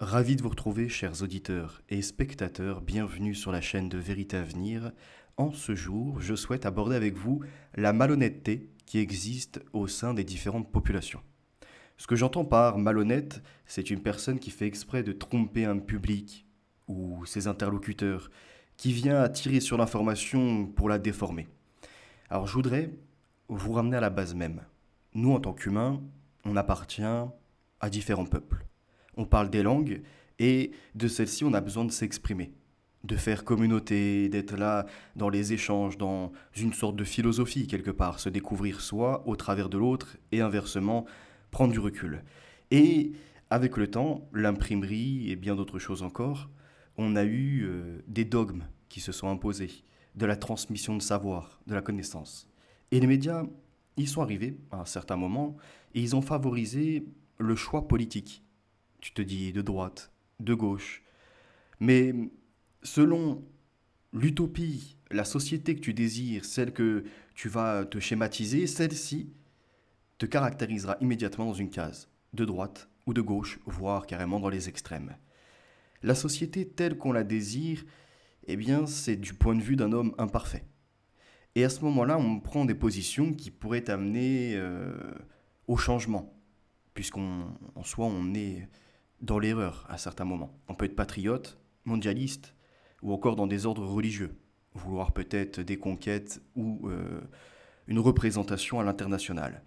Ravi de vous retrouver, chers auditeurs et spectateurs, bienvenue sur la chaîne de Vérité Avenir. En ce jour, je souhaite aborder avec vous la malhonnêteté qui existe au sein des différentes populations. Ce que j'entends par malhonnête, c'est une personne qui fait exprès de tromper un public ou ses interlocuteurs, qui vient attirer sur l'information pour la déformer. Alors je voudrais vous ramener à la base même. Nous, en tant qu'humains, on appartient à différents peuples. On parle des langues et de celles-ci, on a besoin de s'exprimer, de faire communauté, d'être là dans les échanges, dans une sorte de philosophie quelque part, se découvrir soi au travers de l'autre et inversement, prendre du recul. Et avec le temps, l'imprimerie et bien d'autres choses encore, on a eu des dogmes qui se sont imposés, de la transmission de savoir, de la connaissance. Et les médias, ils sont arrivés à un certain moment et ils ont favorisé le choix politique. Tu te dis de droite, de gauche. Mais selon l'utopie, la société que tu désires, celle que tu vas te schématiser, celle-ci te caractérisera immédiatement dans une case, de droite ou de gauche, voire carrément dans les extrêmes. La société telle qu'on la désire, eh bien, c'est du point de vue d'un homme imparfait. Et à ce moment-là, on prend des positions qui pourraient amener au changement, puisqu'en soi, on est dans l'erreur à certains moments. On peut être patriote, mondialiste, ou encore dans des ordres religieux, vouloir peut-être des conquêtes ou une représentation à l'international.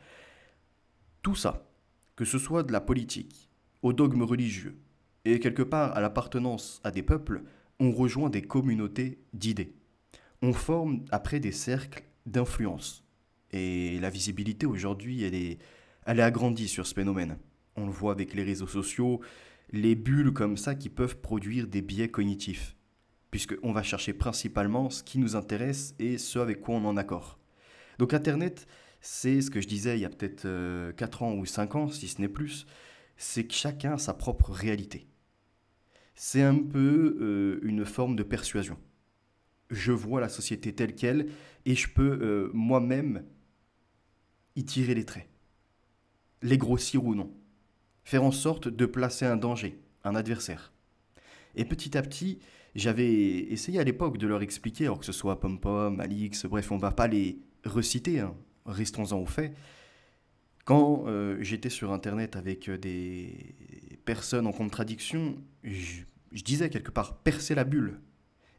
Tout ça, que ce soit de la politique, au dogme religieux, et quelque part à l'appartenance à des peuples, on rejoint des communautés d'idées. On forme après des cercles d'influence. Et la visibilité aujourd'hui, elle est agrandie sur ce phénomène. On le voit avec les réseaux sociaux, les bulles comme ça qui peuvent produire des biais cognitifs, puisqu'on va chercher principalement ce qui nous intéresse et ce avec quoi on est en accord. Donc Internet, c'est ce que je disais il y a peut-être 4 ans ou 5 ans, si ce n'est plus, c'est que chacun a sa propre réalité. C'est un peu une forme de persuasion. Je vois la société telle qu'elle et je peux moi-même y tirer les traits, les grossir ou non, faire en sorte de placer un danger, un adversaire. Et petit à petit, j'avais essayé à l'époque de leur expliquer, alors que ce soit Pom-Pom, Alix, bref, on ne va pas les reciter, hein, restons-en aux faits. Quand j'étais sur Internet avec des personnes en contradiction, je disais quelque part percer la bulle,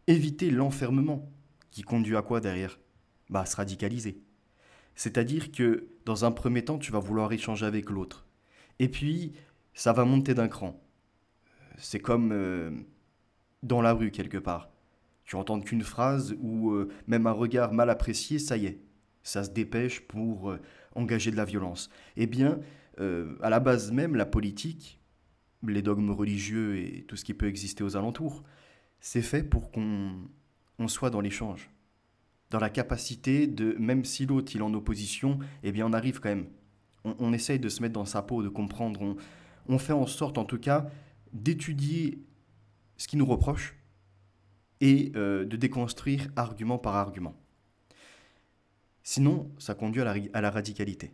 éviter l'enfermement, qui conduit à quoi derrière? Bah, à se radicaliser. C'est-à-dire que dans un premier temps, tu vas vouloir échanger avec l'autre. Et puis, ça va monter d'un cran. C'est comme dans la rue quelque part. Tu entends qu'une phrase ou même un regard mal apprécié, ça y est. Ça se dépêche pour engager de la violence. Eh bien, à la base même, la politique, les dogmes religieux et tout ce qui peut exister aux alentours, c'est fait pour qu'on soit dans l'échange, dans la capacité de, même si l'autre il est en opposition, eh bien on arrive quand même. On essaye de se mettre dans sa peau, de comprendre. On fait en sorte en tout cas d'étudier ce qui nous reproche et de déconstruire argument par argument. Sinon, ça conduit à la radicalité.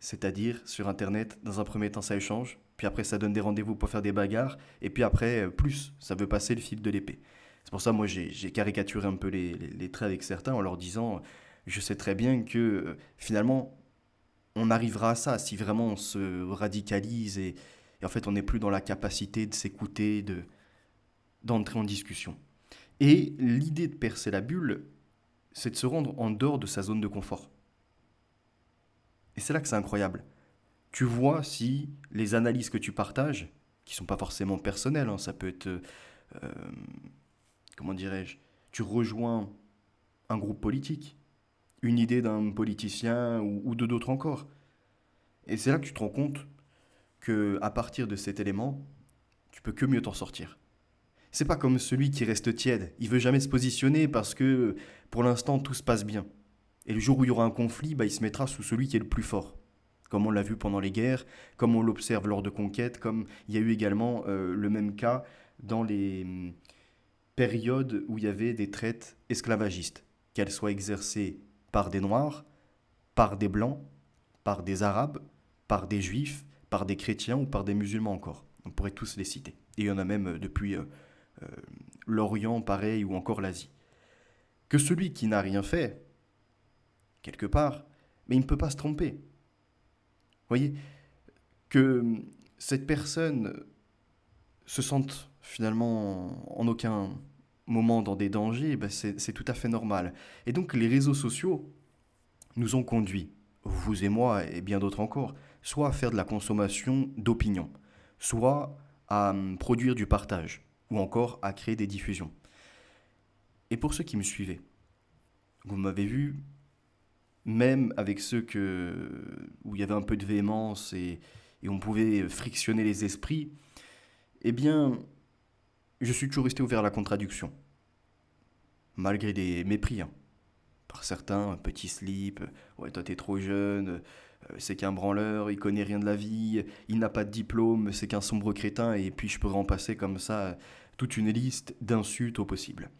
C'est-à-dire, sur Internet, dans un premier temps, ça échange, puis après, ça donne des rendez-vous pour faire des bagarres, et puis après, plus, ça veut passer le fil de l'épée. C'est pour ça, moi, j'ai caricaturé un peu les traits avec certains en leur disant, je sais très bien que finalement, on arrivera à ça si vraiment on se radicalise et en fait, on n'est plus dans la capacité de s'écouter, d'entrer en discussion. Et l'idée de percer la bulle, c'est de se rendre en dehors de sa zone de confort. Et c'est là que c'est incroyable. Tu vois si les analyses que tu partages, qui sont pas forcément personnelles, hein, ça peut être, comment dirais-je, tu rejoins un groupe politique, une idée d'un politicien ou de d'autres encore. Et c'est là que tu te rends compte que à partir de cet élément, tu peux que mieux t'en sortir. C'est pas comme celui qui reste tiède, il veut jamais se positionner parce que pour l'instant tout se passe bien. Et le jour où il y aura un conflit, bah, il se mettra sous celui qui est le plus fort. Comme on l'a vu pendant les guerres, comme on l'observe lors de conquêtes, comme il y a eu également le même cas dans les périodes où il y avait des traites esclavagistes, qu'elles soient exercées par des Noirs, par des Blancs, par des Arabes, par des Juifs, par des chrétiens ou par des musulmans encore. On pourrait tous les citer. Et il y en a même depuis l'Orient, pareil, ou encore l'Asie. Que celui qui n'a rien fait, quelque part, mais il ne peut pas se tromper. Vous voyez, que cette personne se sente finalement en aucun moment dans des dangers, ben c'est tout à fait normal. Et donc les réseaux sociaux nous ont conduits, vous et moi et bien d'autres encore, soit à faire de la consommation d'opinion, soit à produire du partage, ou encore à créer des diffusions. Et pour ceux qui me suivaient, vous m'avez vu, même avec où il y avait un peu de véhémence et on pouvait frictionner les esprits, eh bien, je suis toujours resté ouvert à la contradiction, malgré des mépris, hein. Par certains, un petit slip, ouais, toi t'es trop jeune, c'est qu'un branleur, il connaît rien de la vie, il n'a pas de diplôme, c'est qu'un sombre crétin, et puis je pourrais en passer comme ça toute une liste d'insultes au possible.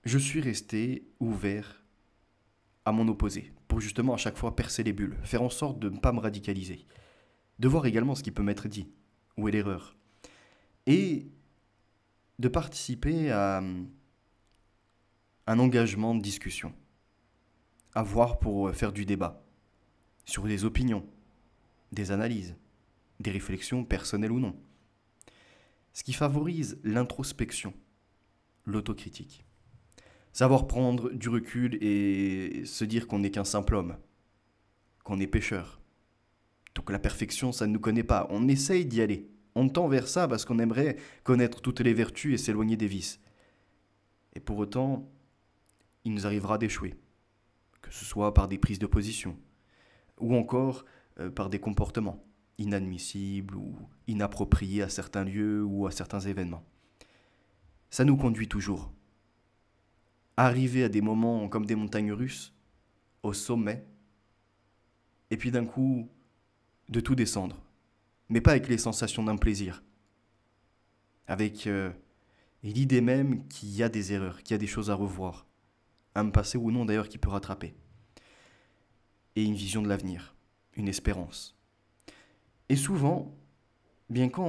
Je suis resté ouvert à mon opposé, pour justement à chaque fois percer les bulles, faire en sorte de ne pas me radicaliser, de voir également ce qui peut m'être dit, où est l'erreur, et de participer à un engagement de discussion, à voir pour faire du débat, sur des opinions, des analyses, des réflexions personnelles ou non, ce qui favorise l'introspection, l'autocritique. Savoir prendre du recul et se dire qu'on n'est qu'un simple homme, qu'on est pécheur. Donc la perfection, ça ne nous connaît pas. On essaye d'y aller. On tend vers ça parce qu'on aimerait connaître toutes les vertus et s'éloigner des vices. Et pour autant, il nous arrivera d'échouer, que ce soit par des prises de position, ou encore par des comportements inadmissibles ou inappropriés à certains lieux ou à certains événements. Ça nous conduit toujours. Arriver à des moments comme des montagnes russes, au sommet, et puis d'un coup, de tout descendre. Mais pas avec les sensations d'un plaisir. Avec l'idée même qu'il y a des erreurs, qu'il y a des choses à revoir. Un passé ou non d'ailleurs qui peut rattraper. Et une vision de l'avenir, une espérance. Et souvent, bien quand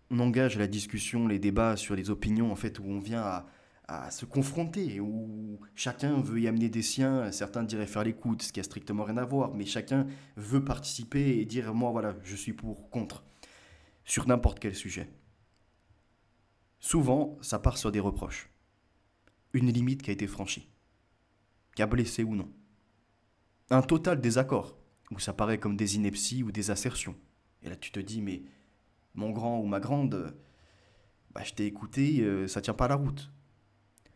on engage la discussion, les débats sur les opinions, en fait, où on vient à se confronter, où chacun veut y amener des siens, certains diraient faire l'écoute, ce qui a strictement rien à voir, mais chacun veut participer et dire, moi voilà, je suis pour, contre, sur n'importe quel sujet. Souvent, ça part sur des reproches. Une limite qui a été franchie, qui a blessé ou non. Un total désaccord, où ça paraît comme des inepties ou des assertions. Et là, tu te dis, mais mon grand ou ma grande, bah, je t'ai écouté, ça tient pas la route.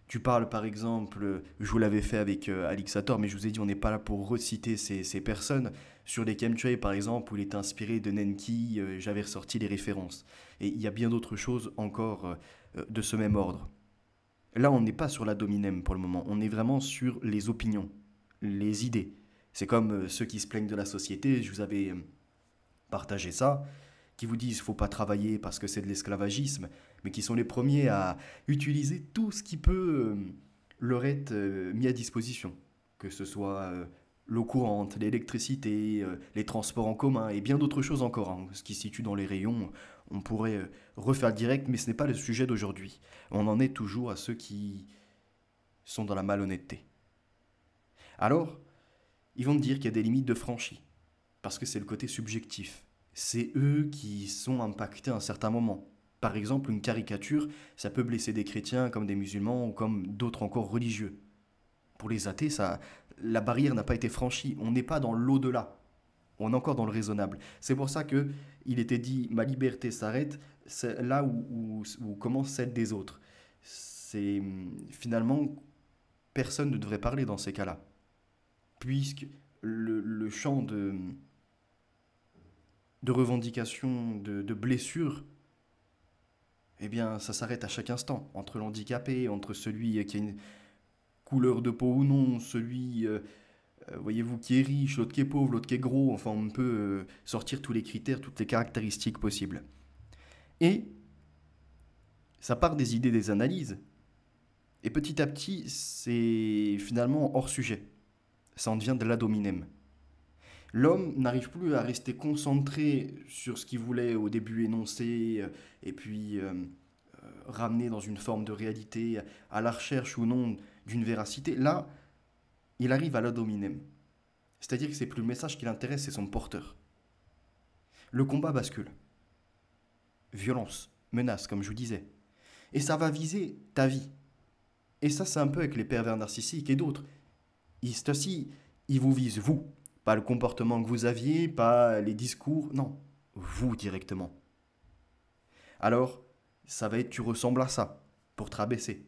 Tu parles par exemple, je vous l'avais fait avec Alixator, mais je vous ai dit, on n'est pas là pour reciter ces personnes. Sur les chemtrails par exemple, où il est inspiré de Nenki, j'avais ressorti les références. Et il y a bien d'autres choses encore de ce même ordre. Là, on n'est pas sur la dominem pour le moment, on est vraiment sur les opinions, les idées. C'est comme ceux qui se plaignent de la société, je vous avais partagé ça, qui vous disent qu'il ne faut pas travailler parce que c'est de l'esclavagisme, mais qui sont les premiers à utiliser tout ce qui peut leur être mis à disposition, que ce soit l'eau courante, l'électricité, les transports en commun et bien d'autres choses encore, hein. Ce qui se situe dans les rayons, on pourrait refaire direct, mais ce n'est pas le sujet d'aujourd'hui. On en est toujours à ceux qui sont dans la malhonnêteté. Alors, ils vont te dire qu'il y a des limites de franchie, parce que c'est le côté subjectif. C'est eux qui sont impactés à un certain moment. Par exemple, une caricature, ça peut blesser des chrétiens comme des musulmans ou comme d'autres encore religieux. Pour les athées, la barrière n'a pas été franchie. On n'est pas dans l'au-delà. On est encore dans le raisonnable. C'est pour ça que il était dit ma liberté s'arrête c'est là où commence celle des autres. C'est finalement personne ne devrait parler dans ces cas-là, puisque le champ de revendication, de blessure, eh bien, ça s'arrête à chaque instant. Entre l'handicapé, entre celui qui a une couleur de peau ou non, celui, voyez-vous, qui est riche, l'autre qui est pauvre, l'autre qui est gros. Enfin, on peut sortir tous les critères, toutes les caractéristiques possibles. Et ça part des idées, des analyses. Et petit à petit, c'est finalement hors sujet. Ça en devient de l'ad hominem. L'homme n'arrive plus à rester concentré sur ce qu'il voulait au début énoncer, et puis ramener dans une forme de réalité, à la recherche ou non d'une véracité. Là, il arrive à l'ad hominem. C'est-à-dire que c'est plus le message qui l'intéresse, c'est son porteur. Le combat bascule. Violence, menace, comme je vous disais. Et ça va viser ta vie. Et ça, c'est un peu avec les pervers narcissiques et d'autres. Ils vous visent, vous. Pas le comportement que vous aviez, pas les discours, non. Vous directement. Alors, ça va être tu ressembles à ça, pour te rabaisser.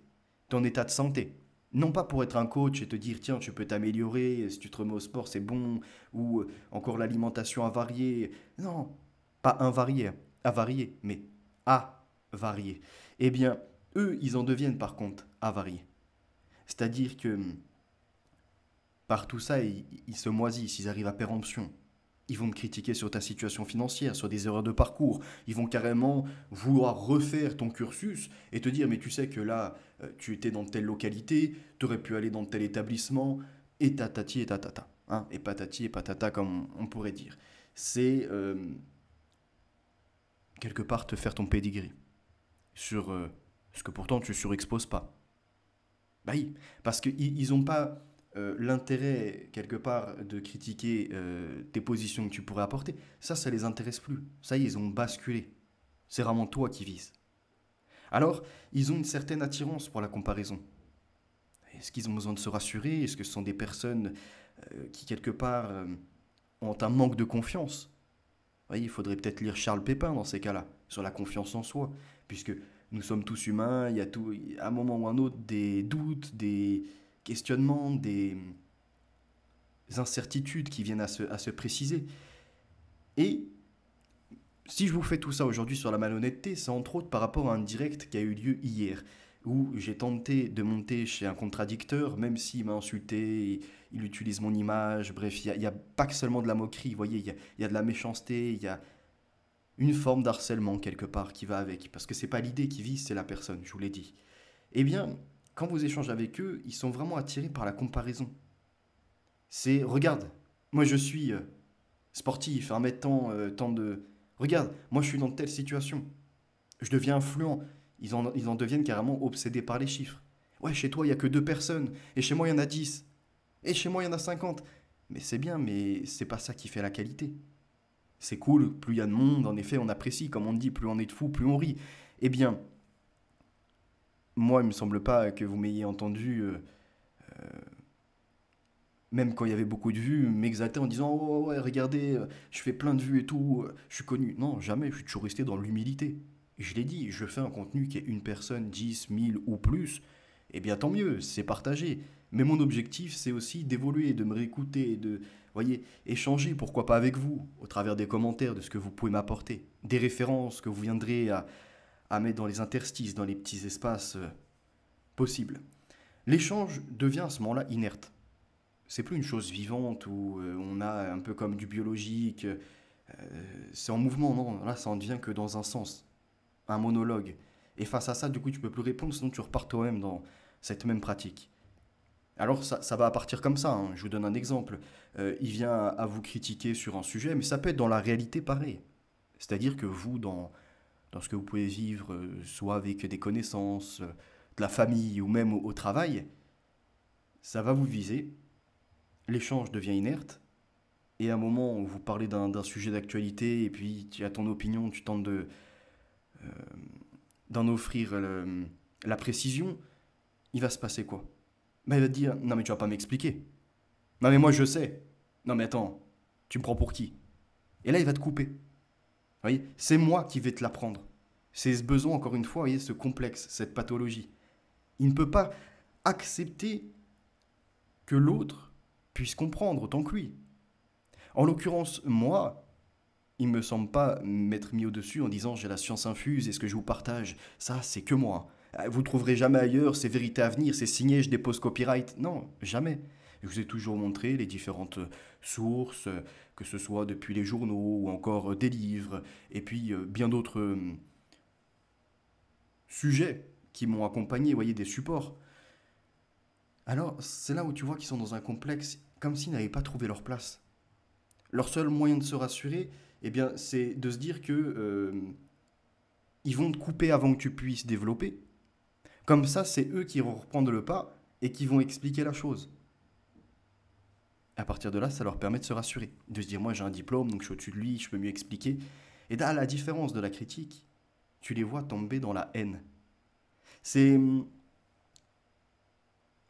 Ton état de santé. Non pas pour être un coach et te dire tiens, tu peux t'améliorer, si tu te remets au sport, c'est bon, ou encore l'alimentation avariée. Non, pas invariée, avariée, mais avariée. Eh bien, eux, ils en deviennent par contre avariés. C'est-à-dire que par tout ça, ils se moisissent, ils arrivent à péremption. Ils vont te critiquer sur ta situation financière, sur des erreurs de parcours. Ils vont carrément vouloir refaire ton cursus et te dire, mais tu sais que là, tu étais dans telle localité, tu aurais pu aller dans tel établissement, et tatati et tatata. Hein, et patati et patata, comme on pourrait dire. C'est quelque part te faire ton pedigree sur ce que pourtant tu surexposes pas. Bah oui, parce qu'ils n'ont pas l'intérêt, quelque part, de critiquer tes positions que tu pourrais apporter. Ça les intéresse plus. Ça y est, ils ont basculé. C'est vraiment toi qui vises. Alors, ils ont une certaine attirance pour la comparaison. Est-ce qu'ils ont besoin de se rassurer? Est-ce que ce sont des personnes qui, quelque part, ont un manque de confiance? Vous voyez, il faudrait peut-être lire Charles Pépin dans ces cas-là, sur la confiance en soi, puisque nous sommes tous humains, il y a tout, à un moment ou un autre des doutes, des questionnements, des incertitudes qui viennent à se préciser. Et si je vous fais tout ça aujourd'hui sur la malhonnêteté, c'est entre autres par rapport à un direct qui a eu lieu hier, où j'ai tenté de monter chez un contradicteur, même s'il m'a insulté, il utilise mon image, bref, il y a pas que seulement de la moquerie, vous voyez, il y a de la méchanceté, il y a une forme d'harcèlement quelque part qui va avec, parce que c'est pas l'idée qui vise, c'est la personne, je vous l'ai dit. Eh bien, quand vous échangez avec eux, ils sont vraiment attirés par la comparaison. C'est, regarde, moi je suis sportif, un mètre tant de... Regarde, moi je suis dans telle situation, je deviens influent. Ils en deviennent carrément obsédés par les chiffres. Ouais, chez toi, il n'y a que 2 personnes, et chez moi, il y en a 10, et chez moi, il y en a 50. Mais c'est bien, mais c'est pas ça qui fait la qualité. C'est cool, plus il y a de monde, en effet, on apprécie, comme on dit, plus on est de fous, plus on rit. Eh bien, moi, il me semble pas que vous m'ayez entendu, même quand il y avait beaucoup de vues, m'exalter en disant oh ouais, regardez, je fais plein de vues et tout, je suis connu. Non, jamais, je suis toujours resté dans l'humilité. Et je l'ai dit, je fais un contenu qui est une personne, 10, 1000 ou plus, eh bien tant mieux, c'est partagé. Mais mon objectif, c'est aussi d'évoluer, de me réécouter, de, voyez, échanger, pourquoi pas avec vous, au travers des commentaires, de ce que vous pouvez m'apporter, des références que vous viendrez à mettre dans les interstices, dans les petits espaces possibles. L'échange devient à ce moment-là inerte. C'est plus une chose vivante où on a un peu comme du biologique, c'est en mouvement, non, là ça en devient que dans un sens, un monologue. Et face à ça, du coup, tu peux plus répondre, sinon tu repars toi-même dans cette même pratique. Alors ça va partir comme ça, hein. Je vous donne un exemple. Il vient à vous critiquer sur un sujet, mais ça peut être dans la réalité pareil. C'est-à-dire que vous, dans ce que vous pouvez vivre, soit avec des connaissances, de la famille ou même au travail, ça va vous viser, l'échange devient inerte, et à un moment où vous parlez d'un sujet d'actualité, et puis tu as ton opinion, tu tentes d'en offrir la précision, il va se passer quoi? Ben, il va te dire, non mais tu vas pas m'expliquer. Non mais moi je sais. Non mais attends, tu me prends pour qui? Et là il va te couper. Vous voyez, c'est moi qui vais te l'apprendre. C'est ce besoin, encore une fois, vous voyez, ce complexe, cette pathologie. Il ne peut pas accepter que l'autre puisse comprendre autant que lui. En l'occurrence, moi, il ne me semble pas m'être mis au-dessus en disant j'ai la science infuse et ce que je vous partage, ça c'est que moi. Vous ne trouverez jamais ailleurs, c'est vérité à venir, c'est signé, je dépose copyright. Non, jamais. Je vous ai toujours montré les différentes sources, que ce soit depuis les journaux ou encore des livres, et puis bien d'autres sujets qui m'ont accompagné, vous voyez, des supports. Alors, c'est là où tu vois qu'ils sont dans un complexe, comme s'ils n'avaient pas trouvé leur place. Leur seul moyen de se rassurer, eh bien, c'est de se dire que ils vont te couper avant que tu puisses développer. Comme ça, c'est eux qui vont reprendre le pas et qui vont expliquer la chose. À partir de là, ça leur permet de se rassurer, de se dire moi j'ai un diplôme, donc je suis au-dessus de lui, je peux mieux expliquer. Et là, à la différence de la critique, tu les vois tomber dans la haine. C'est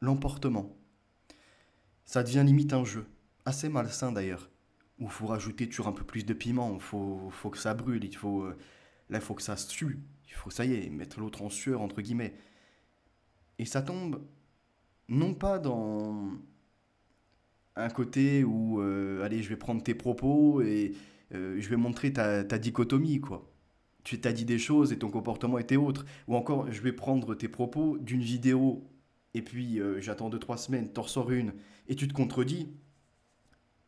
l'emportement. Ça devient limite un jeu, assez malsain d'ailleurs, où il faut rajouter toujours un peu plus de piment, faut que ça brûle, là il faut que ça se tue, il faut ça y est, mettre l'autre en sueur entre guillemets. Et ça tombe non pas dans un côté où allez je vais prendre tes propos et je vais montrer ta dichotomie quoi. Tu t'as dit des choses et ton comportement était autre. Ou encore, je vais prendre tes propos d'une vidéo et puis j'attends 2 3 semaines, t'en ressors une et tu te contredis.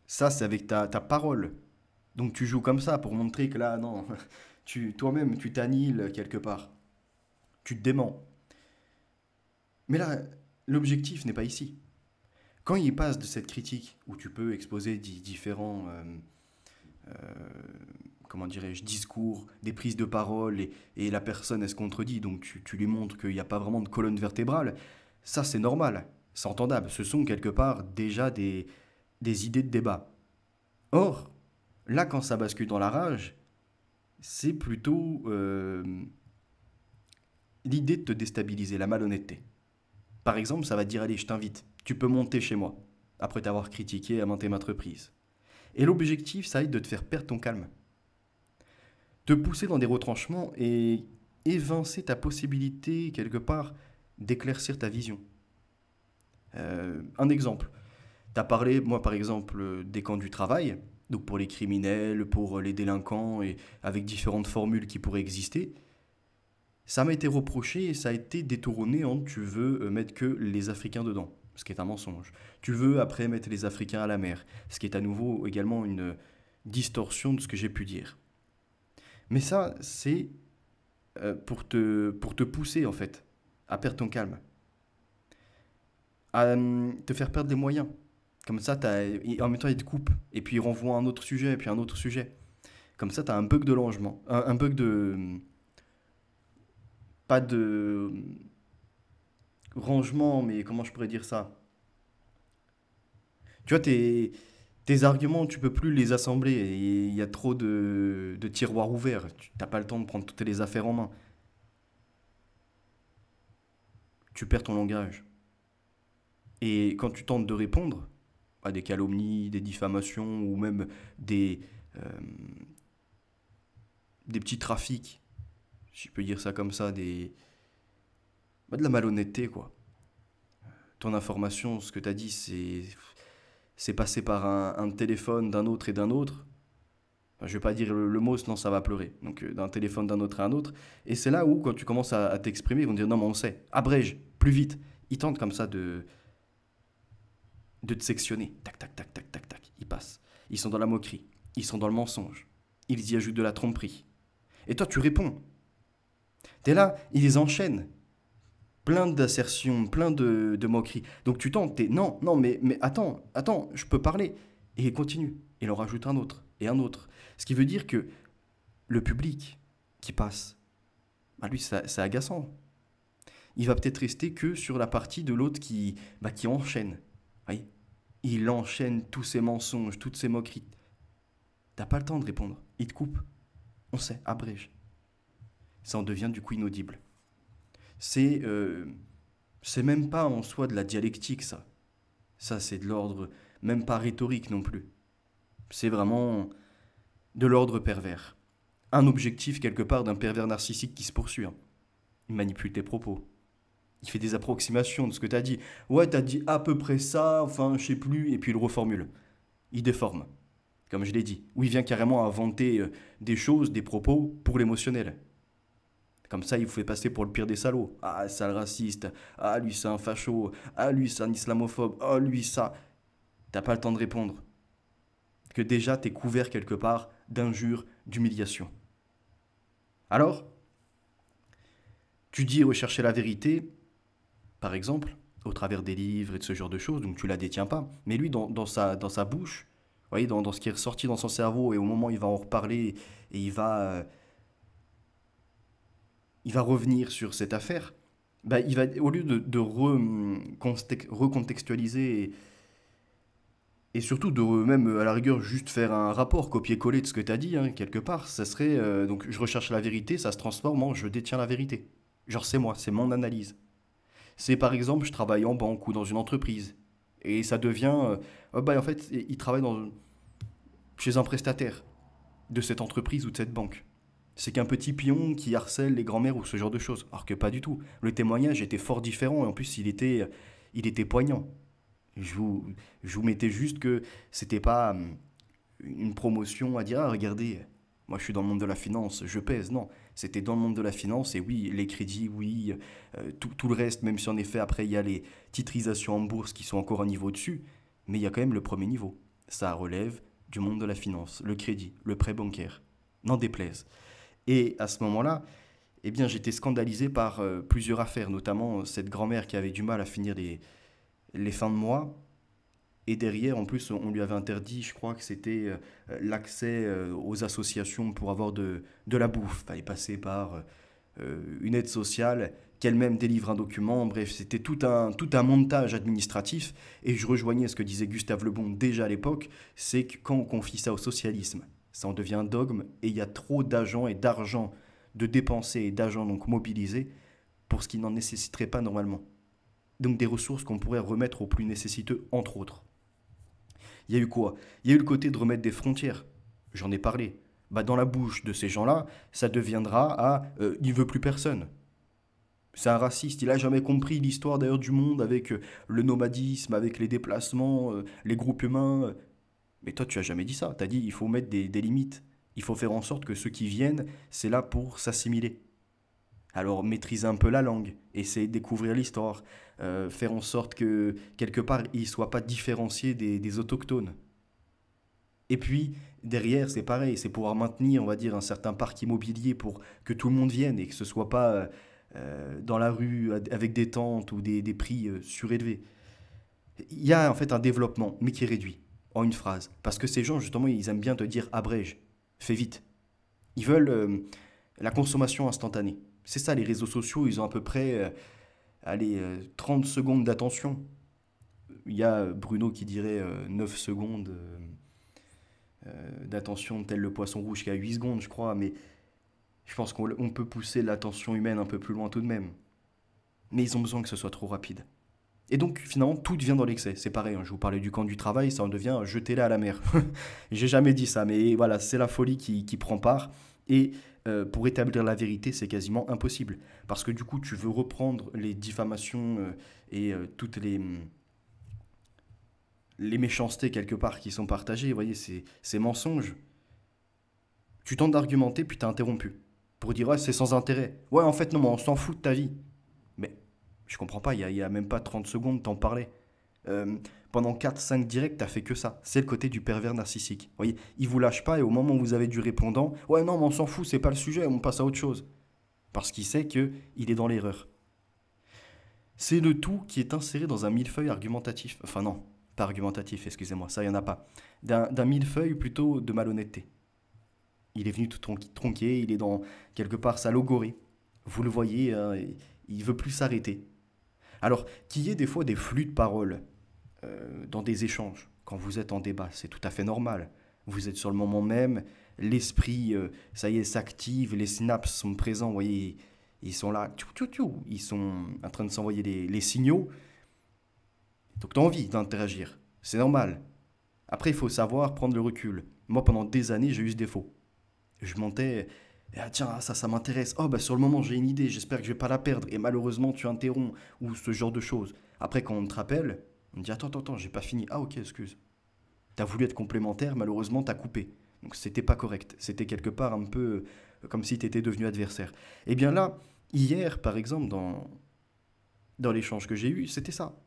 Ça, c'est avec ta parole. Donc tu joues comme ça pour montrer que là, non, toi-même, tu t'annihiles quelque part. Tu te démens. Mais là, l'objectif n'est pas ici. Quand il passe de cette critique, où tu peux exposer différents comment dirais-je, discours, des prises de parole, et la personne, elle se contredit, donc tu lui montres qu'il n'y a pas vraiment de colonne vertébrale, ça c'est normal, c'est entendable, ce sont quelque part déjà des idées de débat. Or, là quand ça bascule dans la rage, c'est plutôt l'idée de te déstabiliser, la malhonnêteté. Par exemple, ça va te dire, allez, je t'invite, tu peux monter chez moi, après t'avoir critiqué à maintes et maintes reprises. Et l'objectif, ça va être de te faire perdre ton calme, te pousser dans des retranchements et évincer ta possibilité, quelque part, d'éclaircir ta vision. Un exemple, tu as parlé, moi par exemple, des camps du travail, donc pour les criminels, pour les délinquants, et avec différentes formules qui pourraient exister. Ça m'a été reproché et ça a été détourné en tu veux mettre que les Africains dedans, ce qui est un mensonge. Tu veux après mettre les Africains à la mer, ce qui est à nouveau également une distorsion de ce que j'ai pu dire. Mais ça, c'est pour te pousser, en fait, à perdre ton calme, à te faire perdre des moyens. Comme ça, en même temps, il te coupe, et puis il renvoie un autre sujet, et puis un autre sujet. Comme ça, tu as un bug de rangement, un bug de... Pas de rangement, mais comment je pourrais dire ça? Tu vois, tes arguments, tu peux plus les assembler, et il y a trop de tiroirs ouverts. Tu n'as pas le temps de prendre toutes les affaires en main. Tu perds ton langage. Et quand tu tentes de répondre à des calomnies, des diffamations ou même des, euh, des petits trafics, si je peux dire ça comme ça, de la malhonnêteté, quoi. Ton information, ce que tu as dit, c'est passé par un téléphone d'un autre et d'un autre. Enfin, je vais pas dire le mot, sinon ça va pleurer. Donc d'un téléphone d'un autre à un autre. Et c'est là où, quand tu commences à t'exprimer, ils vont dire non, mais on sait, abrège, plus vite. Ils tentent comme ça de te sectionner. Tac, tac, tac, tac, tac, tac. Ils passent. Ils sont dans la moquerie. Ils sont dans le mensonge. Ils y ajoutent de la tromperie. Et toi, tu réponds. T'es là, ils les enchaînent. Plein d'assertions, plein de moqueries. Donc tu tentes, non, non, mais attends, je peux parler. Et il continue. Il en rajoute un autre et un autre. Ce qui veut dire que le public qui passe, bah lui, c'est agaçant. Il va peut-être rester que sur la partie de l'autre qui enchaîne. Oui. Il enchaîne tous ses mensonges, toutes ses moqueries. T'as pas le temps de répondre. Il te coupe. On sait, abrège. Ça en devient du coup inaudible. C'est c'est même pas en soi de la dialectique, ça. Ça, c'est de l'ordre, même pas rhétorique non plus. C'est vraiment de l'ordre pervers. Un objectif quelque part d'un pervers narcissique qui se poursuit, hein. Il manipule tes propos. Il fait des approximations de ce que t'as dit. Ouais, t'as dit à peu près ça, enfin, je sais plus, et puis il reformule. Il déforme, comme je l'ai dit. Ou il vient carrément inventer des choses, des propos pour l'émotionnel. Comme ça, il vous fait passer pour le pire des salauds. Ah, sale raciste. Ah, lui, c'est un facho. Ah, lui, c'est un islamophobe. Ah, lui, ça. T'as pas le temps de répondre. Que déjà, t'es couvert quelque part d'injures, d'humiliation. Alors, tu dis rechercher la vérité, par exemple, au travers des livres et de ce genre de choses, donc tu la détiens pas. Mais lui, dans sa bouche, Vous voyez, dans ce qui est ressorti dans son cerveau, et au moment où il va en reparler, et il va revenir sur cette affaire, bah, au lieu de recontextualiser et surtout de même à la rigueur juste faire un rapport copier-coller de ce que tu as dit, hein, quelque part, ça serait donc je recherche la vérité, ça se transforme en je détiens la vérité. Genre c'est moi, c'est mon analyse. C'est par exemple je travaille en banque ou dans une entreprise et ça devient bah en fait il travaille chez un prestataire de cette entreprise ou de cette banque. C'est qu'un petit pion qui harcèle les grands-mères ou ce genre de choses. Alors que pas du tout. Le témoignage était fort différent et en plus il était poignant. Je vous, je vous mettais juste que c'était pas une promotion à dire ah regardez, moi je suis dans le monde de la finance, je pèse. Non, c'était dans le monde de la finance et oui, les crédits, oui, tout le reste, même si en effet après il y a les titrisations en bourse qui sont encore un niveau au-dessus, mais il y a quand même le premier niveau. Ça relève du monde de la finance, le crédit, le prêt bancaire. N'en déplaise. Et à ce moment-là, eh bien, j'étais scandalisé par plusieurs affaires, notamment cette grand-mère qui avait du mal à finir les fins de mois. Et derrière, en plus, on lui avait interdit, je crois que c'était l'accès aux associations pour avoir de la bouffe. Il fallait passer par une aide sociale qu'elle-même délivre un document. Bref, c'était tout un montage administratif. Et je rejoignais ce que disait Gustave Le Bon déjà à l'époque, c'est que quand on confie ça au socialisme, ça en devient un dogme et il y a trop d'agents et d'argent de dépensés et d'agents donc mobilisés pour ce qui n'en nécessiterait pas normalement. Donc des ressources qu'on pourrait remettre aux plus nécessiteux, entre autres. Il y a eu quoi? Il y a eu le côté de remettre des frontières. J'en ai parlé. Bah, dans la bouche de ces gens-là, ça deviendra à il veut plus personne. C'est un raciste, il a jamais compris l'histoire d'ailleurs du monde avec le nomadisme, avec les déplacements, les groupes humains. Mais toi, tu as jamais dit ça. Tu as dit il faut mettre des limites. Il faut faire en sorte que ceux qui viennent, c'est là pour s'assimiler. Alors maîtriser un peu la langue, essayer de découvrir l'histoire, faire en sorte que quelque part ils ne soient pas différenciés des autochtones. Et puis derrière c'est pareil, c'est pouvoir maintenir on va dire un certain parc immobilier pour que tout le monde vienne et que ce ne soit pas dans la rue avec des tentes ou des prix surélevés. Il y a en fait un développement mais qui est réduit en une phrase. Parce que ces gens justement ils aiment bien te dire abrège, fais vite. Ils veulent la consommation instantanée. C'est ça, les réseaux sociaux, ils ont à peu près allez, 30 secondes d'attention. Il y a Bruno qui dirait 9 secondes d'attention, tel le poisson rouge qui a 8 secondes, je crois, mais je pense qu'on peut pousser l'attention humaine un peu plus loin tout de même. Mais ils ont besoin que ce soit trop rapide. Et donc finalement, tout devient dans l'excès. C'est pareil, hein, je vous parlais du camp du travail, ça en devient jetez-la à la mer. J'ai jamais dit ça, mais voilà, c'est la folie qui prend part. Et pour établir la vérité, c'est quasiment impossible. Parce que du coup, tu veux reprendre les diffamations et toutes les méchancetés quelque part qui sont partagées, vous voyez, ces mensonges. Tu tentes d'argumenter, puis t'es interrompu. Pour dire, ouais, c'est sans intérêt. Ouais, en fait, non, mais on s'en fout de ta vie. Mais je comprends pas, il y a même pas 30 secondes, t'en parlais. Pendant 4 5 directs, t'as fait que ça. C'est le côté du pervers narcissique. Vous voyez, il vous lâche pas et au moment où vous avez du répondant, ouais, non, mais on s'en fout, c'est pas le sujet, on passe à autre chose. Parce qu'il sait que il est dans l'erreur. C'est le tout qui est inséré dans un millefeuille argumentatif. Enfin, non, pas argumentatif, excusez-moi, ça, y en a pas. D'un millefeuille plutôt de malhonnêteté. Il est venu tout tronqué, il est dans quelque part sa logorée. Vous le voyez, hein, il veut plus s'arrêter. Alors, qu'il y ait des fois des flux de paroles dans des échanges, quand vous êtes en débat, c'est tout à fait normal. Vous êtes sur le moment même, l'esprit, ça y est, s'active, les synapses sont présents, vous voyez, ils sont là, ils sont en train de s'envoyer les signaux. Donc tu as envie d'interagir, c'est normal. Après, il faut savoir prendre le recul. Moi, pendant des années, j'ai eu ce défaut. Je montais, ah, tiens, ça m'intéresse. Oh, bah sur le moment, j'ai une idée, j'espère que je vais pas la perdre. Et malheureusement, tu interromps, ou ce genre de choses. Après, quand on te rappelle, on me dit, attends, j'ai pas fini. Ah, ok, excuse. T'as voulu être complémentaire, malheureusement, t'as coupé. Donc, c'était pas correct. C'était quelque part un peu comme si t'étais devenu adversaire. Et bien là, hier, par exemple, dans l'échange que j'ai eu, c'était ça.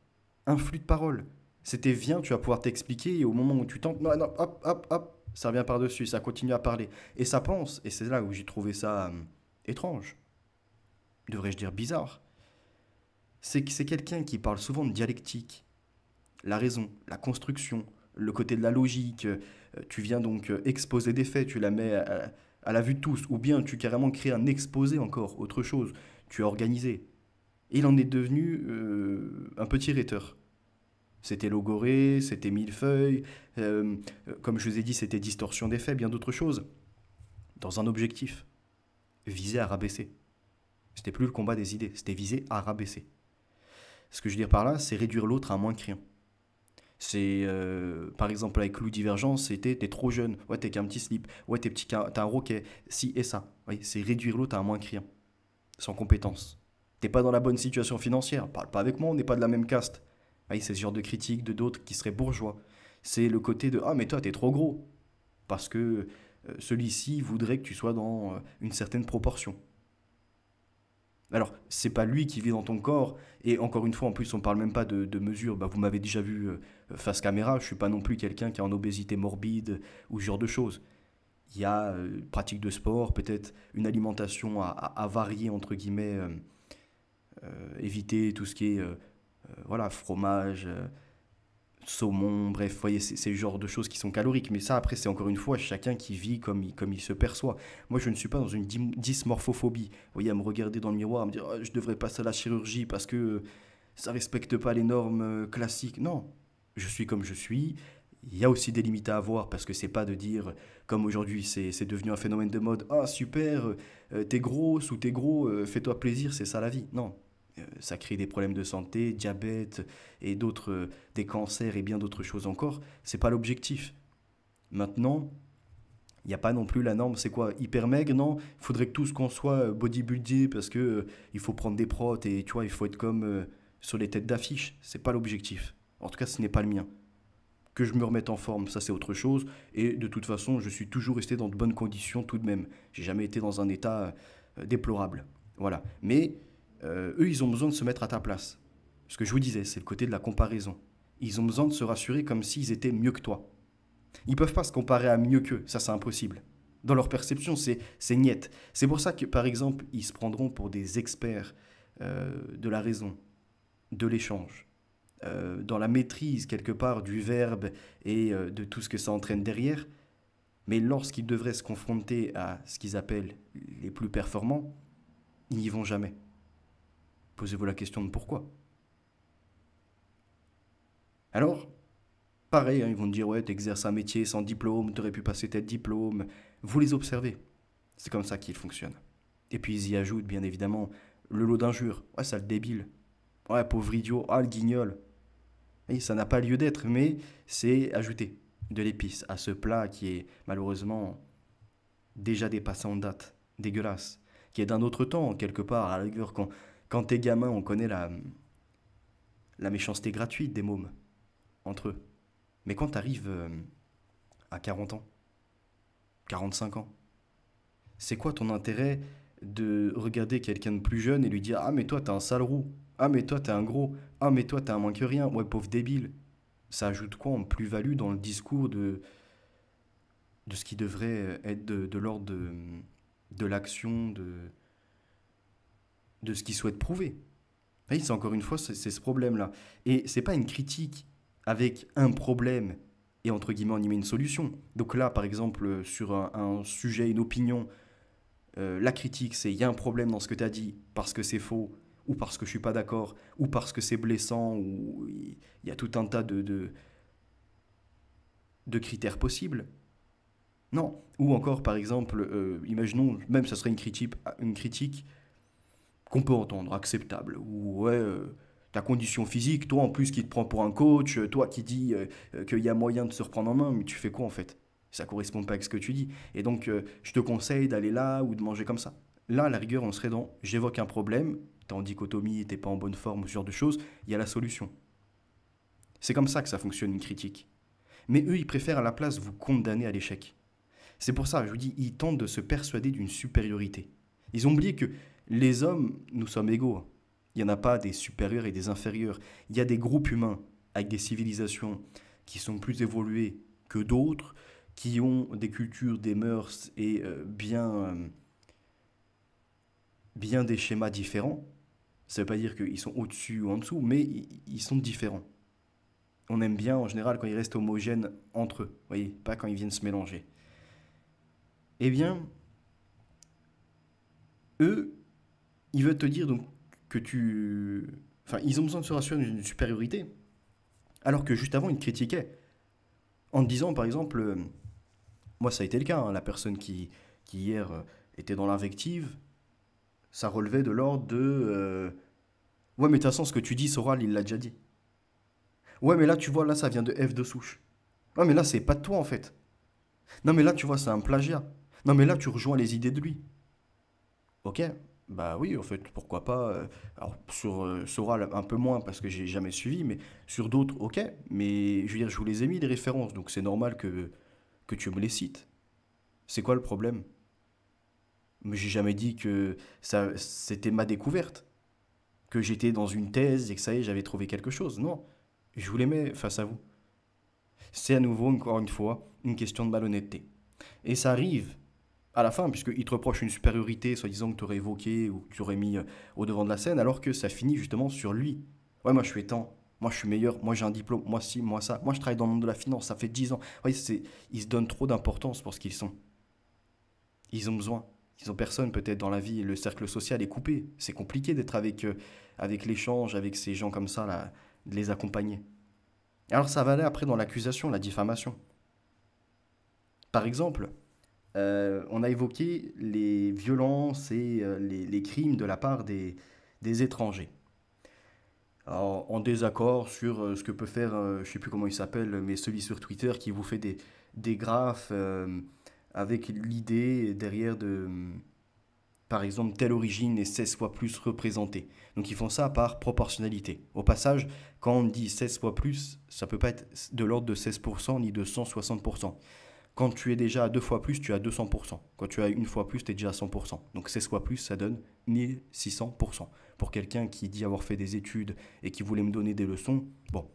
Un flux de paroles. C'était viens, tu vas pouvoir t'expliquer, et au moment où tu tentes, non, non, hop, hop, hop, ça revient par-dessus, ça continue à parler. Et ça pense, et c'est là où j'ai trouvé ça étrange, devrais-je dire bizarre, c'est que c'est quelqu'un qui parle souvent de dialectique, la raison, la construction, le côté de la logique, tu viens donc exposer des faits, tu la mets à la vue de tous, ou bien tu carrément crées un exposé encore, autre chose, tu as organisé. Et il en est devenu un petit rhéteur. C'était logoré, c'était millefeuille, comme je vous ai dit, c'était distorsion des faits, bien d'autres choses, dans un objectif, visé à rabaisser. C'était plus le combat des idées, c'était visé à rabaisser. Ce que je veux dire par là, c'est réduire l'autre à moins que rien. C'est, par exemple, avec Loup Divergence, c'était t'es trop jeune, ouais, t'es qu'un petit slip, ouais, t'as un roquet, si et ça. Oui, c'est réduire l'autre à moins que rien, sans compétence. T'es pas dans la bonne situation financière, parle pas avec moi, on n'est pas de la même caste. Oui, c'est ce genre de critique de d'autres qui seraient bourgeois. C'est le côté de ah, mais toi, t'es trop gros, parce que celui-ci voudrait que tu sois dans une certaine proportion. Alors, c'est pas lui qui vit dans ton corps, et encore une fois, en plus, on parle même pas de mesures. Bah, vous m'avez déjà vu face caméra, je suis pas non plus quelqu'un qui est en obésité morbide ou ce genre de choses. Il y a pratique de sport, peut-être une alimentation à varier, entre guillemets, éviter tout ce qui est voilà, fromage, saumon, bref, vous voyez, c'est le genre de choses qui sont caloriques. Mais ça, après, c'est encore une fois chacun qui vit comme il se perçoit. Moi, je ne suis pas dans une dysmorphophobie. Vous voyez, à me regarder dans le miroir, à me dire, oh, je devrais passer à la chirurgie parce que ça respecte pas les normes classiques. Non, je suis comme je suis. Il y a aussi des limites à avoir parce que c'est pas de dire, comme aujourd'hui, c'est devenu un phénomène de mode, ah super, t'es grosse ou t'es gros, fais-toi plaisir, c'est ça la vie. Non, ça crée des problèmes de santé, diabète et d'autres, des cancers et bien d'autres choses encore. C'est pas l'objectif. Maintenant, il n'y a pas non plus la norme, c'est quoi, hyper maigre, non? Il faudrait que tous qu'on soit bodybuildé parce que il faut prendre des protes et tu vois, il faut être comme sur les têtes d'affiche. C'est pas l'objectif. En tout cas, ce n'est pas le mien. Que je me remette en forme, ça c'est autre chose. Et de toute façon, je suis toujours resté dans de bonnes conditions tout de même. J'ai jamais été dans un état déplorable. Voilà. Mais eux, ils ont besoin de se mettre à ta place. Ce que je vous disais, c'est le côté de la comparaison. Ils ont besoin de se rassurer comme s'ils étaient mieux que toi. Ils peuvent pas se comparer à mieux qu'eux, ça c'est impossible. Dans leur perception, c'est niette. C'est pour ça que, par exemple, ils se prendront pour des experts de la raison, de l'échange, dans la maîtrise quelque part du verbe et de tout ce que ça entraîne derrière. Mais lorsqu'ils devraient se confronter à ce qu'ils appellent les plus performants, ils n'y vont jamais. Posez-vous la question de pourquoi. Alors, pareil, hein, ils vont te dire, ouais, t'exerces un métier sans diplôme, t'aurais pu passer tel diplôme. Vous les observez. C'est comme ça qu'ils fonctionnent. Et puis ils y ajoutent, bien évidemment, le lot d'injures. Ouais, ça le débile. Ouais, pauvre idiot. Ah, le guignol. Et ça n'a pas lieu d'être, mais c'est ajouter de l'épice à ce plat qui est malheureusement déjà dépassé en date, dégueulasse, qui est d'un autre temps, quelque part, à la rigueur, quand t'es gamin, on connaît la méchanceté gratuite des mômes, entre eux. Mais quand t'arrives à 40 ans, 45 ans, c'est quoi ton intérêt de regarder quelqu'un de plus jeune et lui dire ah mais toi t'es un sale roux, ah mais toi t'es un gros, ah mais toi t'es un moins que rien, ouais pauvre débile. Ça ajoute quoi en plus-value dans le discours de ce qui devrait être de l'ordre de l'action, de ce qu'il souhaite prouver. Oui, c'est encore une fois, c'est ce problème-là. Et c'est pas une critique avec un problème et entre guillemets on y met une solution. Donc là, par exemple, sur un sujet, une opinion, la critique, c'est il y a un problème dans ce que tu as dit parce que c'est faux, ou parce que je suis pas d'accord, ou parce que c'est blessant, ou il y a tout un tas de critères possibles. Non. Ou encore, par exemple, imaginons, même ça serait une critique qu'on peut entendre, acceptable. Ou ouais, ta condition physique, toi en plus qui te prend pour un coach, toi qui dis qu'il y a moyen de se reprendre en main, mais tu fais quoi en fait? Ça correspond pas avec ce que tu dis. Et donc, je te conseille d'aller là ou de manger comme ça. Là, à la rigueur, on serait dans j'évoque un problème, t'es en dichotomie, t'es pas en bonne forme, ce genre de choses, il y a la solution. C'est comme ça que ça fonctionne une critique. Mais eux, ils préfèrent à la place vous condamner à l'échec. C'est pour ça, je vous dis, ils tentent de se persuader d'une supériorité. Ils ont oublié que les hommes, nous sommes égaux. Il n'y en a pas des supérieurs et des inférieurs. Il y a des groupes humains avec des civilisations qui sont plus évoluées que d'autres, qui ont des cultures, des mœurs et bien des schémas différents. Ça ne veut pas dire qu'ils sont au-dessus ou en dessous, mais ils sont différents. On aime bien en général quand ils restent homogènes entre eux, vous voyez, pas quand ils viennent se mélanger. Eh bien, eux, ils veulent te dire donc que tu... Enfin, ils ont besoin de se rassurer d'une supériorité, alors que juste avant, ils te critiquaient. En te disant, par exemple, moi ça a été le cas, hein, la personne qui hier était dans l'invective, ça relevait de l'ordre de... ouais, mais de toute façon, ce que tu dis, Soral, il l'a déjà dit. Ouais, mais là, tu vois, là, ça vient de F de souche. Ouais, mais là, c'est pas de toi, en fait. Non, mais là, tu vois, c'est un plagiat. Non, mais là, tu rejoins les idées de lui. Ok, bah oui, en fait, pourquoi pas. Alors, sur Soral, un peu moins, parce que j'ai jamais suivi, mais sur d'autres, ok. Mais, je veux dire, je vous les ai mis, les références, donc c'est normal que tu me les cites. C'est quoi le problème? Mais j'ai jamais dit que ça, c'était ma découverte, que j'étais dans une thèse et que ça y est, j'avais trouvé quelque chose. Non, je vous les mets face à vous. C'est à nouveau, encore une fois, une question de malhonnêteté. Et ça arrive à la fin, puisqu'il te reproche une supériorité, soi-disant que tu aurais évoqué ou que tu aurais mis au devant de la scène, alors que ça finit justement sur lui. Ouais, moi je suis tant, moi je suis meilleur, moi j'ai un diplôme, moi ci, moi ça, moi je travaille dans le monde de la finance, ça fait 10 ans. Ouais, ils se donnent trop d'importance pour ce qu'ils sont. Ils ont besoin. Ils ont personne peut-être dans la vie, le cercle social est coupé. C'est compliqué d'être avec, avec l'échange, avec ces gens comme ça, là, de les accompagner. Alors ça va aller après dans l'accusation, la diffamation. Par exemple, on a évoqué les violences et les crimes de la part des étrangers. Alors, en désaccord sur ce que peut faire, je ne sais plus comment il s'appelle, mais celui sur Twitter qui vous fait des graphes avec l'idée derrière de, par exemple, telle origine est 16 fois plus représentée. Donc ils font ça par proportionnalité. Au passage, quand on dit 16 fois plus, ça ne peut pas être de l'ordre de 16% ni de 160%. Quand tu es déjà à deux fois plus, tu es à 200%. Quand tu as une fois plus, tu es déjà à 100%. Donc 16 fois plus, ça donne 1600%. Pour quelqu'un qui dit avoir fait des études et qui voulait me donner des leçons, bon,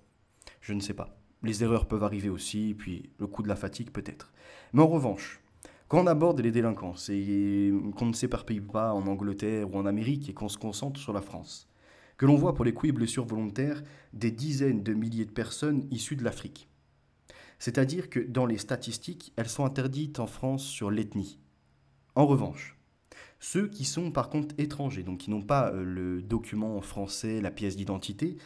je ne sais pas. Les erreurs peuvent arriver aussi, puis le coup de la fatigue peut-être. Mais en revanche, quand on aborde les délinquances et qu'on ne s'éparpille pas en Angleterre ou en Amérique et qu'on se concentre sur la France, que l'on voit pour les coups et blessures volontaires des dizaines de milliers de personnes issues de l'Afrique. C'est-à-dire que dans les statistiques, elles sont interdites en France sur l'ethnie. En revanche, ceux qui sont par contre étrangers, donc qui n'ont pas le document français, la pièce d'identité,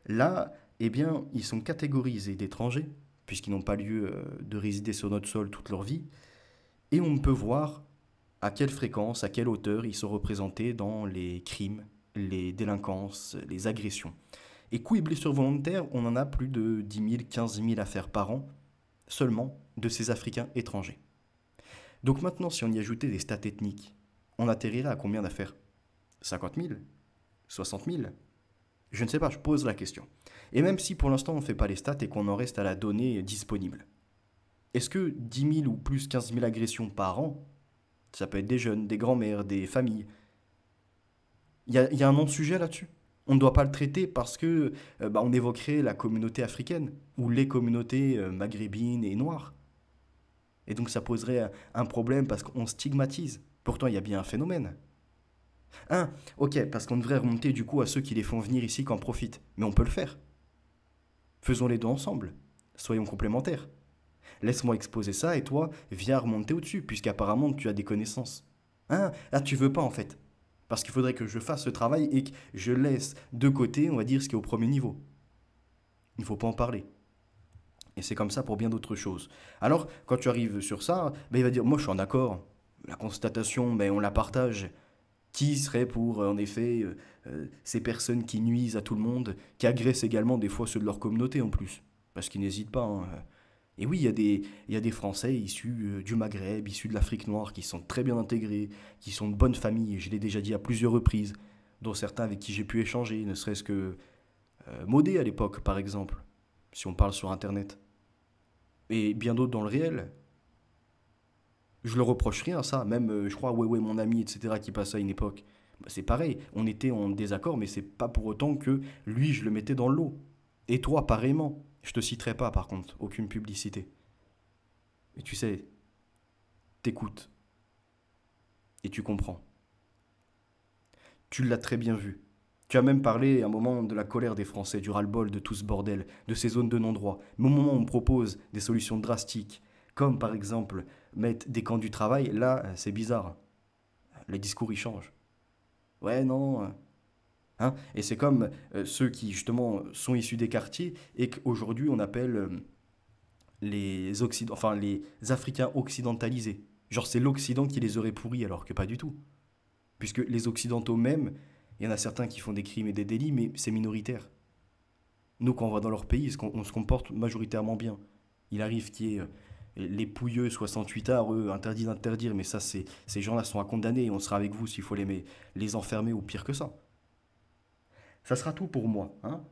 là, eh bien, ils sont catégorisés d'étrangers, puisqu'ils n'ont pas lieu de résider sur notre sol toute leur vie, et on peut voir à quelle fréquence, à quelle hauteur ils sont représentés dans les crimes, les délinquances, les agressions. Et coups et blessures volontaires, on en a plus de 10 000, 15 000 affaires par an, seulement de ces Africains étrangers. Donc maintenant, si on y ajoutait des stats ethniques, on atterrirait à combien d'affaires? 50 000? 60 000? Je ne sais pas, je pose la question. Et même si pour l'instant on ne fait pas les stats et qu'on en reste à la donnée disponible, est-ce que 10 000 ou plus 15 000 agressions par an, ça peut être des jeunes, des grands-mères, des familles, il y a un non-sujet là-dessus? On ne doit pas le traiter parce que bah, on évoquerait la communauté africaine ou les communautés maghrébines et noires. Et donc ça poserait un problème parce qu'on stigmatise. Pourtant, il y a bien un phénomène. Ok, parce qu'on devrait remonter du coup à ceux qui les font venir ici qu'en profitent. Mais on peut le faire. Faisons les deux ensemble. Soyons complémentaires. Laisse-moi exposer ça et toi, viens remonter au-dessus, puisqu'apparemment tu as des connaissances. Là, tu veux pas en fait. Parce qu'il faudrait que je fasse ce travail et que je laisse de côté, on va dire, ce qui est au premier niveau. Il ne faut pas en parler. Et c'est comme ça pour bien d'autres choses. Alors, quand tu arrives sur ça, ben, il va dire, moi je suis en accord. La constatation, ben, on la partage. Qui serait pour, en effet, ces personnes qui nuisent à tout le monde, qui agressent également des fois ceux de leur communauté en plus? Parce qu'ils n'hésitent pas, hein. Et oui, il y a des Français issus du Maghreb, issus de l'Afrique noire, qui sont très bien intégrés, qui sont de bonnes familles, je l'ai déjà dit à plusieurs reprises, dont certains avec qui j'ai pu échanger, ne serait-ce que Modé à l'époque, par exemple, si on parle sur Internet. Et bien d'autres dans le réel. Je le reproche rien, ça. Même, je crois, ouais, ouais, mon ami, etc., qui passait à une époque. Bah, c'est pareil. On était en désaccord, mais c'est pas pour autant que lui, je le mettais dans le lot. Et toi, pareillement. Je te citerai pas, par contre. Aucune publicité. Et tu sais, t'écoutes. Et tu comprends. Tu l'as très bien vu. Tu as même parlé à un moment de la colère des Français, du ras-le-bol de tout ce bordel, de ces zones de non-droit. Mais au moment où on propose des solutions drastiques, comme par exemple mettre des camps du travail, là, c'est bizarre. Les discours, ils changent. Ouais, non. Hein. Et c'est comme ceux qui, justement, sont issus des quartiers et qu'aujourd'hui, on appelle enfin, les Africains occidentalisés. Genre, c'est l'Occident qui les aurait pourris, alors que pas du tout. Puisque les Occidentaux même, il y en a certains qui font des crimes et des délits, mais c'est minoritaire. Nous, quand on va dans leur pays, on se comporte majoritairement bien. Il arrive qu'il y ait les pouilleux 68 arts, eux, interdits d'interdire, mais ça, ces gens-là sont à condamner et on sera avec vous s'il faut les enfermer ou pire que ça. Ça sera tout pour moi. Hein.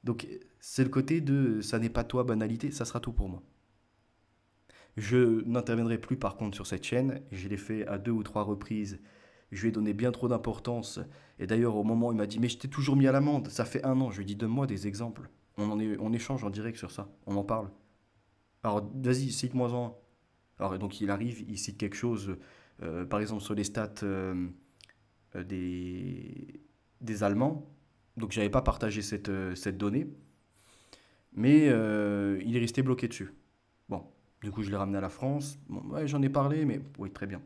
Donc, c'est le côté de ça n'est pas toi, banalité, ça sera tout pour moi. Je n'interviendrai plus par contre sur cette chaîne, je l'ai fait à deux ou trois reprises, je lui ai donné bien trop d'importance, et d'ailleurs au moment où il m'a dit mais je t'ai toujours mis à l'amende, ça fait un an, je lui ai dit donne-moi des exemples, on échange en direct sur ça, on en parle. Alors vas-y, cite-moi en. Alors donc il arrive, il cite quelque chose, par exemple sur les stats des Allemands, donc j'avais pas partagé cette donnée, mais il est resté bloqué dessus. Bon, du coup je l'ai ramené à la France, bon, ouais j'en ai parlé, mais oui très bien.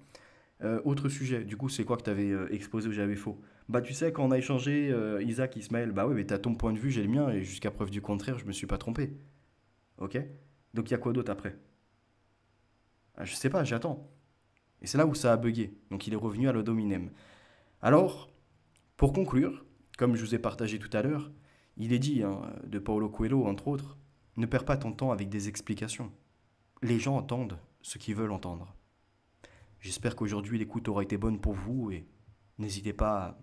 Autre sujet, du coup, c'est quoi que tu avais exposé ou j'avais faux? Bah, tu sais, quand on a échangé Isaac, Ismaël, bah oui, mais t'as ton point de vue, j'ai le mien, et jusqu'à preuve du contraire, je me suis pas trompé. Ok? Donc, il y a quoi d'autre après? Ah, je sais pas, j'attends. Et c'est là où ça a bugué. Donc, il est revenu à l'Odominem. Alors, pour conclure, comme je vous ai partagé tout à l'heure, il est dit, hein, de Paulo Coelho, entre autres, ne perds pas ton temps avec des explications. Les gens entendent ce qu'ils veulent entendre. J'espère qu'aujourd'hui l'écoute aura été bonne pour vous et n'hésitez pas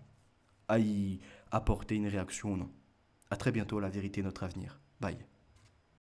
à y apporter une réaction ou non. A très bientôt, la vérité est notre avenir. Bye.